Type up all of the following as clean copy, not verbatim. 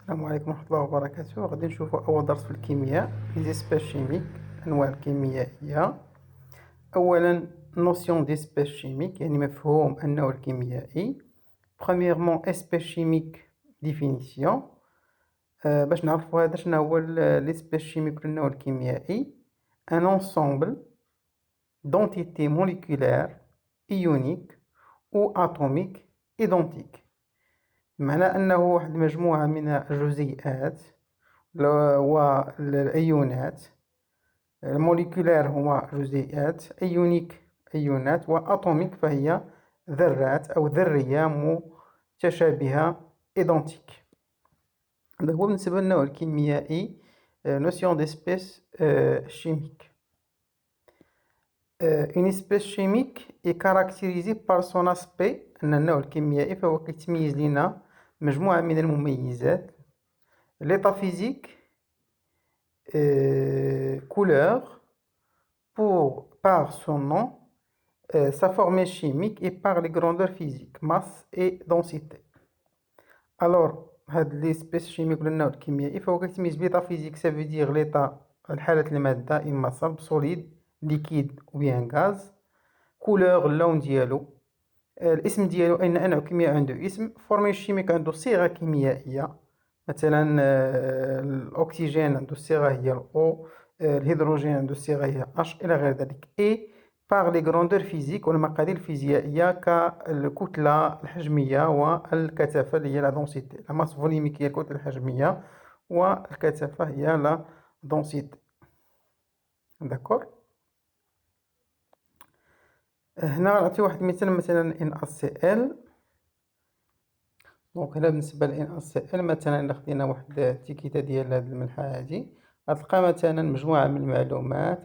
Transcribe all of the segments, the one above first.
السلام عليكم ورحمة الله وبركاته. غادي نشوفوا أول درس في الكيمياء لي زيسبيس شيميك، الأنواع الكيميائية. أولا نوسيون ديسبيس شيميك يعني مفهوم النوع الكيميائي. برومييرمون اسبيس شيميك ديفينيسيون. باش نعرفوا هذا شنو هو ليسبيس شيميك ولا النوع الكيميائي. ان انسومبل دونتيتي موليكولير ايونيك او اتوميك ايدونتيك، معنى أنه واحد المجموعة من الجزيئات والأيونات. الموليكولار هما جزيئات، أيونيك أيونات، وأتوميك فهي ذرات أو ذرية متشابهة إيدونتيك. هذا هو بالنسبة للنوع الكيميائي notion d'espèce chimique. Une espèce chimique est caractérisée par son aspect. أن النوع الكيميائي فهو كيتميز لنا مجموعة من المميزات. l'état physique, couleur, par son nom, sa formule chimique et par les grandeurs physiques, masse et densité. Alors هاد l'espèce chimique ولا النوع الكيميائي فهو كيتميز بليطا فيزيك، ça veut dire l'état الحالة المادة إما صلب solide liquide ou bien gaz. couleur اللون ديالو. الاسم ديالو أن نوع كيميائي عنده اسم. formule chimique عنده صيغة كيميائية، مثلا الأكسجين عنده الصيغة هي الأو، الهيدروجين عنده الصيغة هي H إلى غير ذلك. إي باغ لي غروندور فيزيك والمقادير الفيزيائية كالكتلة الحجمية والكثافة اللي هي لا دونسيتي. لا ماس فوليميك هي الكتلة الحجمية والكثافة هي لا دونسيتي. داكور. هنا نعطي واحد المثال، مثلا NaCl. دونك هنا بالنسبة ل NaCl مثلا إلا خدينا واحد التيكيتة ديال هاد الملحة هادي، غتلقى مثلا مجموعة من المعلومات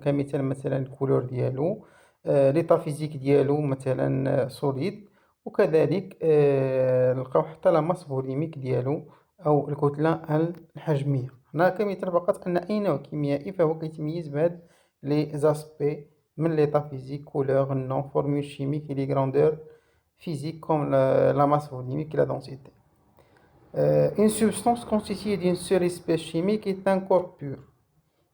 كمثال مثلا الكولور ديالو، ليطا فيزيك ديالو مثلا سوليد، وكذلك نلقاو حتى لا ماس فوليميك ديالو أو الكتلة الحجمية. هنا كمثال فقط أن أي نوع كيميائي فهو كيتميز بهاد لي زاسبي من ليطا فيزيك، كولور، نون، فورمول شيميك et les grandeurs physiques comme la masse volumique et la densité. Une substance constituée d'une seule espèce chimique est un corps pur.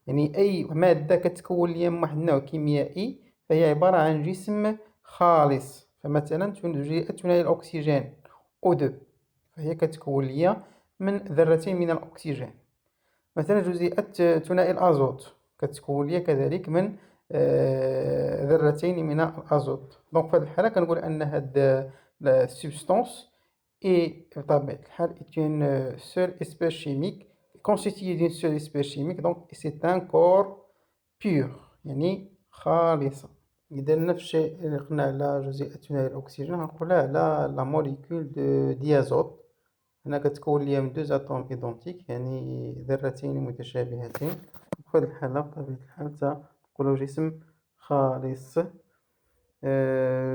يعني أي مادة كتكون ليا من واحد النوع كيميائي فهي عبارة عن جسم خالص. فمثلا جزيئة ثنائي الأكسجين O2 فهي كتكون ليا من ذرتين من الأكسجين. مثلا جزيئة ثنائي الأزوت كتكون ليا كذلك من ذرتين من الأزوت. دونك في هذه الحالة كنقول أن هاد السبستانس بطبيعة الحال est une seule espèce chimique constituée d'une seule espèce chimique. donc c'est un corps pur يعني خالصة. إذا نفس الشيء اللي قلنا على جزيئة ثنائي الأكسجين غنقولها على لا موليكول دو ديازوت. هنا كتكون ليا من دوز اتوم ايدونتيك يعني ذرتين متشابهتين. في هذه الحالة بطبيعة الحال تنقولو جسم خالص،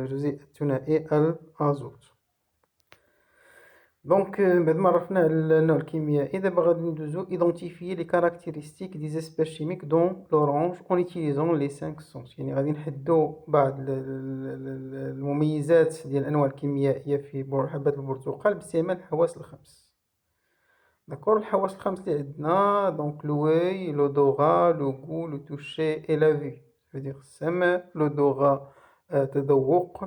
جزيء ثنائي الأزوت. دونك بعد ما عرفنا على النوع الكيميائي، دابا غادي ندوزو ايدونتيفيي لي كاركتيرستيك دي زيسبيس شيميك دون لورانج اون ايتيليزون لي 5 سونس. يعني غادي نحدو بعض المميزات ديال الانواع الكيميائيه في حبة البرتقال باستعمال الحواس الخمس. داكور. الحواس الخمس اللي عندنا دونك لوي، لودوغا، لو غو، لو توشي اي لا في. دير السمع، لودوغا تذوق،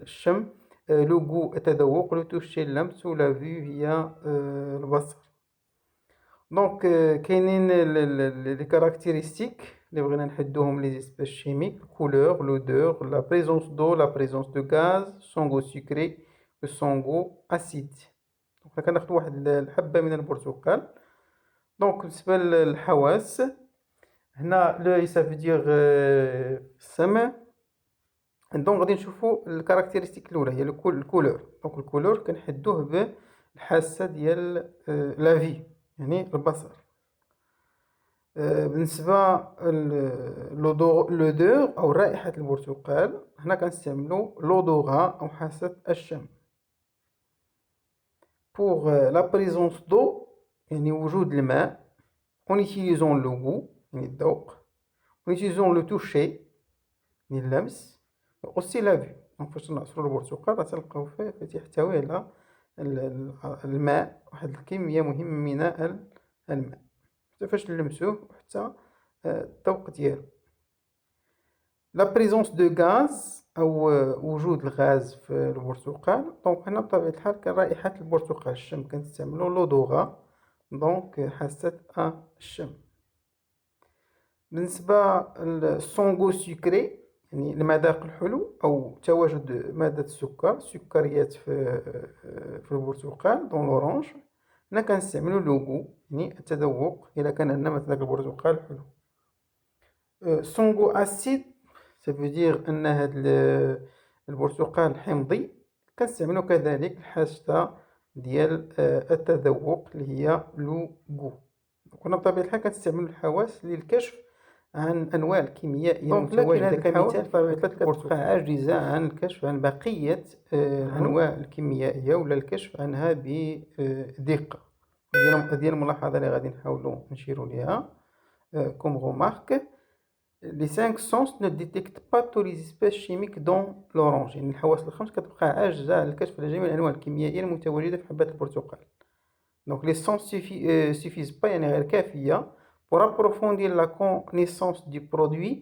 الشم، لو غو التذوق، لو توشي اللمس، ولا في هي البصر. دونك كاينين لي كاركتيرستيك اللي بغينا نحدوهم لي زيسبيس شيميك: كولور، لودور، لا بريزونس دو، لا بريزونس دو غاز، سون غو سكري، سون غو اسيد. دونك كناخدو واحد الحبة من البرتقال. دونك بالنسبة للحواس، هنا لو سافو دير السمع. دونك غادي نشوفو الكاركتيرستيك الاولى هي الكولور. دونك الكولور كنحدوه بالحاسة ديال لا في يعني البصر. بالنسبة لودور او رائحة البرتقال، هنا كنستعملو لودوغا او حاسة الشم. pour la présence d'eau يعني وجود الماء، en utilisant le goût يعني الذوق، en utilisant le toucher يعني اللمس، aussi la vue. دونك فاش نعصرو البرتقال راه تلقاو فيه يحتوي على الماء، واحد الكمية مهمة من الماء، حتى فاش نلمسوه وحتى الذوق ديالو. لا بريزونس دو غاز أو وجود الغاز في البرتقال. دونك هنا بطبيعة الحال كان رائحة البرتقال، الشم كنستعملو لودوغا، دونك حاسة الشم. بالنسبة للسونغو سكري، يعني المذاق الحلو أو تواجد مادة السكر، سكريات في البرتقال دون لورانج، هنا كنستعملو لوغو يعني التذوق، إلا كان عندنا مثلا البرتقال حلو. سونغو أسيد سافو دير أن هاد البرتقال حمضي، كنستعملو كذلك الحاسة ديال التذوق اللي هي لوغو. كنا بطبيعة الحال كنستعملو الحواس للكشف عن أنواع الكيميائية المتواجدة كمثال، كتبقى عاجزة عن الكشف عن بقية الأنواع الكيميائية ولا الكشف عنها بدقة. هذه الملاحظة اللي غادي نحاولو نشيرو ليها كوم غومارك. Les cinq sens ne détectent pas tous les espèces chimiques dans l'orange. يعني الحواس الخمس كتبقى عاجزة عن الكشف على جميع الأنواع الكيميائية المتواجدة في حبات البرتقال. Donc les sens suffisent pas يعني غير كافية pour approfondir la connaissance du produit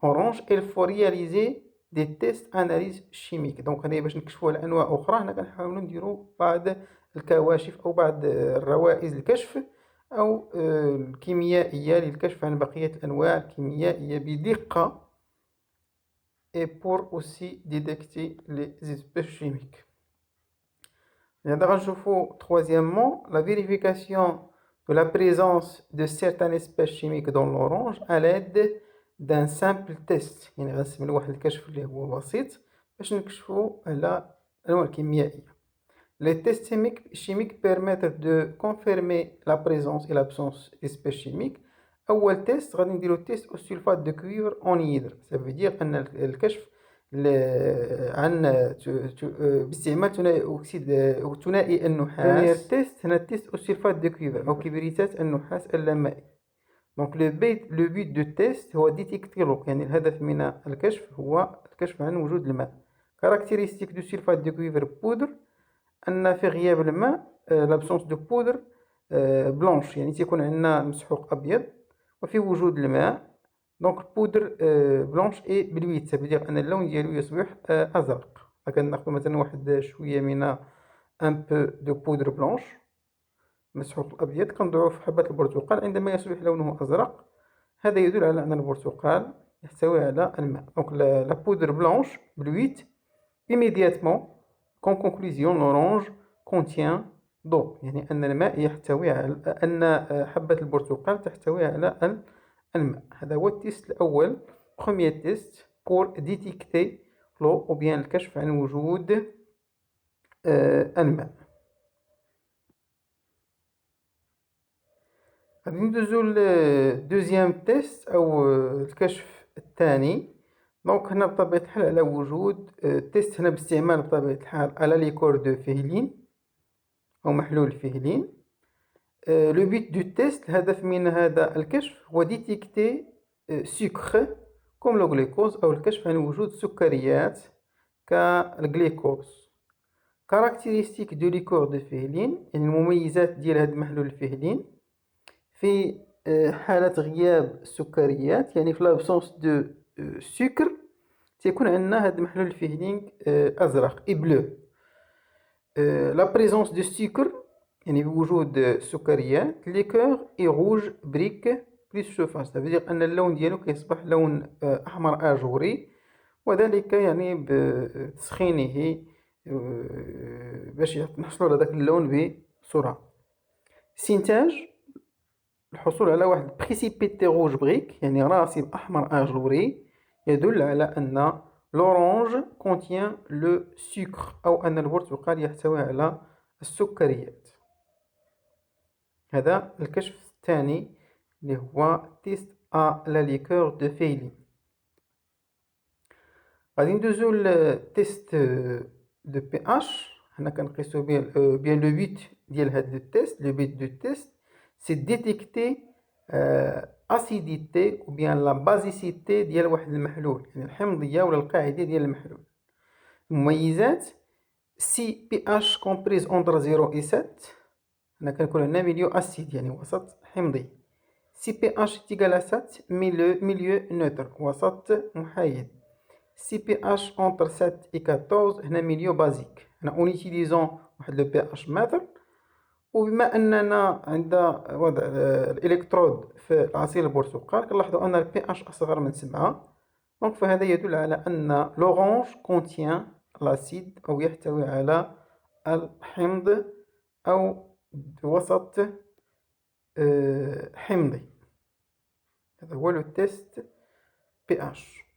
orange. Il faut réaliser des tests analyse chimique. Donc هنا باش نكشفوا على أنواع أخرى، هنا كنحاولوا نديروا بعض الكواشف أو بعض الروائز الكشف أو الكيميائية للكشف عن بقية الأنواع الكيميائية بدقة، et pour aussi détecter les espèces chimiques. لهذا غنشوفو troisièmement la vérification de la présence de certaines espèces chimiques dans l'orange à l'aide d'un simple test. يعني غنستعملو واحد الكشف اللي هو بسيط باش نكشفو على الأنواع الكيميائية. Les tests chimiques permettent de confirmer la présence et l'absence d'espèces chimiques. أول تيست غادي نديرو تيست au sulfate de cuivre en hydre. ça veut dire أن الكشف عن باستعمال ثنائي النحاس. ثاني التيست هنا التيست au sulfate de cuivre أو كبريتات النحاس اللامائي. دونك لو بيت دو تيست هو ديتيكتي، يعني الهدف من الكشف هو الكشف عن وجود الماء. كاركتيرستيك دو سلفات دو كويفر بودر أن في غياب الماء لابسونس دو بودر بلونش، يعني تيكون عندنا مسحوق أبيض، وفي وجود الماء دونك بودر بلونش اي بلويت، سافودير أن اللون ديالو يصبح أزرق. كناخدو مثلا واحد شوية من ان بو دو بودر بلونش مسحوق الأبيض كنضعوه في حبة البرتقال، عندما يصبح لونه أزرق هذا يدل على أن البرتقال يحتوي على الماء. دونك لا بودر بلونش بلويت immédiatement qu'en conclusion l'orange contient d'eau، يعني أن الماء يحتوي على أن حبة البرتقال تحتوي على الماء. هذا هو التيست الأول، premier test pour détecter l'eau ou bien الكشف عن وجود الماء. غادي ندوزو لدوزيام تيست أو الكشف الثاني. دونك هنا بطبيعة الحال على وجود تيست هنا باستعمال بطبيعة الحال على ليكور دو فيهلين أو محلول فيهلين. لو بيت دو تيست الهدف من هذا الكشف هو ديتيكتي سكر كوم لو غليكوز أو الكشف عن وجود سكريات كالغليكوز. كاركتيرستيك دو ليكور دو فيهلين، يعني المميزات ديال هذا المحلول الفيهلين في حالة غياب السكريات، يعني في لابسونس دو سكر تيكون عندنا هذا المحلول الفيهلين أزرق اي بلو. لا بريزونس دو سكر يعني بوجود السكريات، ليكور اي روج بريك بليس شوفاج، تفدير أن اللون ديالو كيصبح لون أحمر أجوري، وذلك يعني بتسخينه باش نحصلوا على ذاك اللون بسرعة. سينتاج الحصول على واحد بريسيبيتي روج بريك يعني راسب أحمر أجوري، يدل على أن لورانج كونتيان لو سكر أو أن البرتقال يحتوي على السكريات. هذا الكشف الثاني اللي هو تيست أ لا ليكور دو فيهلين. غادي ندوزو لتيست دو بي اش. هنا كنقيسو بيان لو بيت ديال هاد التيست. لو بيت دو تيست سي ديتيكتي اسيديتي او بيان لا بازيسيتي ديال واحد المحلول، يعني الحمضيه ولا القاعديه ديال المحلول. المميزات سي بي اش كومبريز اونتر 0 و 7 هنا كنكون عندنا ميليو اسيد يعني وسط حمضي. سي بي اش تيكال 7 ميليو نوتر وسط محايد. سي بي اش اونتر 7 و 14 هنا ميليو بازيك. هنا اون يوتيليزون واحد لو بي اش متر، وبما اننا عند وضع الالكترود في العصير البرتقال كنلاحظوا ان البي اش اصغر من 7. دونك فهذا يدل على ان لورانج كونتيان لاسيد او يحتوي على الحمض او وسط حمضي. هذا هو لو تيست بي اش.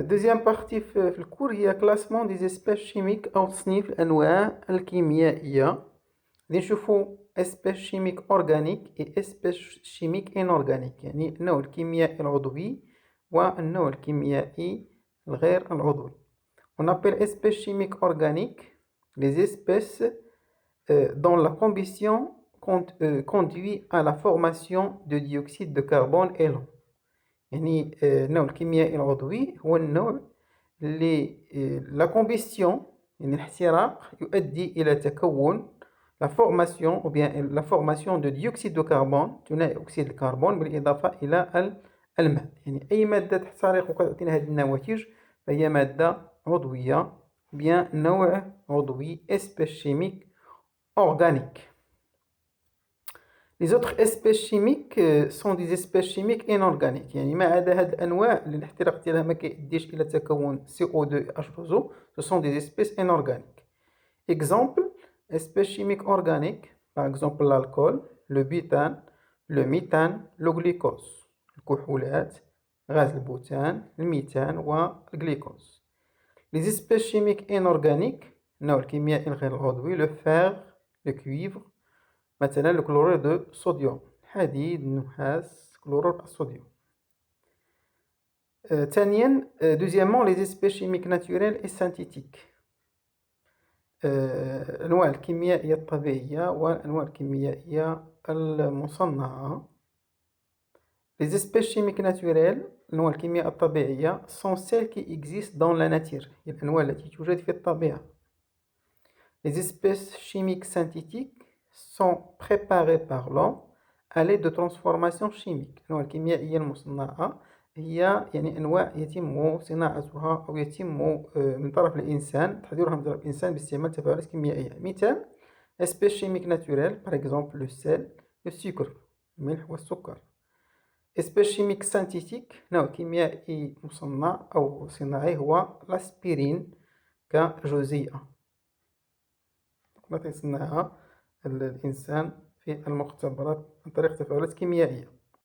دوزيام بارتي في الكور هي كلاسمون دي اسبيس شيميك او تصنيف الانواع الكيميائيه. غادي نشوفو اسبيس شيميك اورغانيك اي اسبيس شيميك انورغانيك، يعني النوع الكيميائي العضوي والنوع الكيميائي الغير العضوي. On appelle espèces chimiques organiques les espèces dont la combustion conduit à la formation de dioxyde de carbone et l'eau. يعني النوع الكيميائي العضوي هو النوع اللي لا كومبيسيون يعني الاحتراق يؤدي إلى تكون لا فورماسيون أو بيان لا فورماسيون دو ديوكسيد دو كربون، ثنائي أكسيد الكربون، بالإضافة إلى الماء. يعني أي مادة تحترق وكتعطينا هذه النواتج فهي مادة عضوية بيان نوع عضوي espèce chimique organique. Les autres espèces chimiques sont des espèces chimiques inorganiques، يعني ما عدا هاد الأنواع اللي الاحتراق ديالها ما كيؤديش إلى تكون CO2 H2O، ce sont des espèces inorganiques. Exemple espèces chimiques organiques par exemple l'alcool, le butane, le méthane, le glucose. الكحولات، غاز البوتان، الميثان والجليكوز. Les espèces chimiques inorganiques النوع الكيميائي الغير العضوي le fer, le cuivre، مثلا الكلورير دو صوديوم، حديد، نحاس، كلورور الصوديوم. ثانيا دوزيامون les espèces chimiques naturelles et synthétiques، الأنواع الكيميائية الطبيعية والأنواع الكيميائية المصنعة. Les espèces chimiques naturelles الأنواع الكيميائية الطبيعية sont celles qui existent dans la nature، هي الأنواع التي توجد في الطبيعة. Les espèces chimiques synthétiques sont préparées par l'homme à l'aide de transformation chimique. الأنواع الكيميائية المصنعة هي يعني أنواع يتم صناعتها أو يتم من طرف الإنسان، تحضيرها من طرف الإنسان باستعمال تفاعلات كيميائية. مثال espèces chimiques naturelles par exemple le sel, le sucre، الملح والسكر. espèces chimiques synthétiques نوع كيميائي مصنع أو صناعي هو الأسبرين كجزيئة التي يصنعها الإنسان في المختبرات عن طريق تفاعلات كيميائية.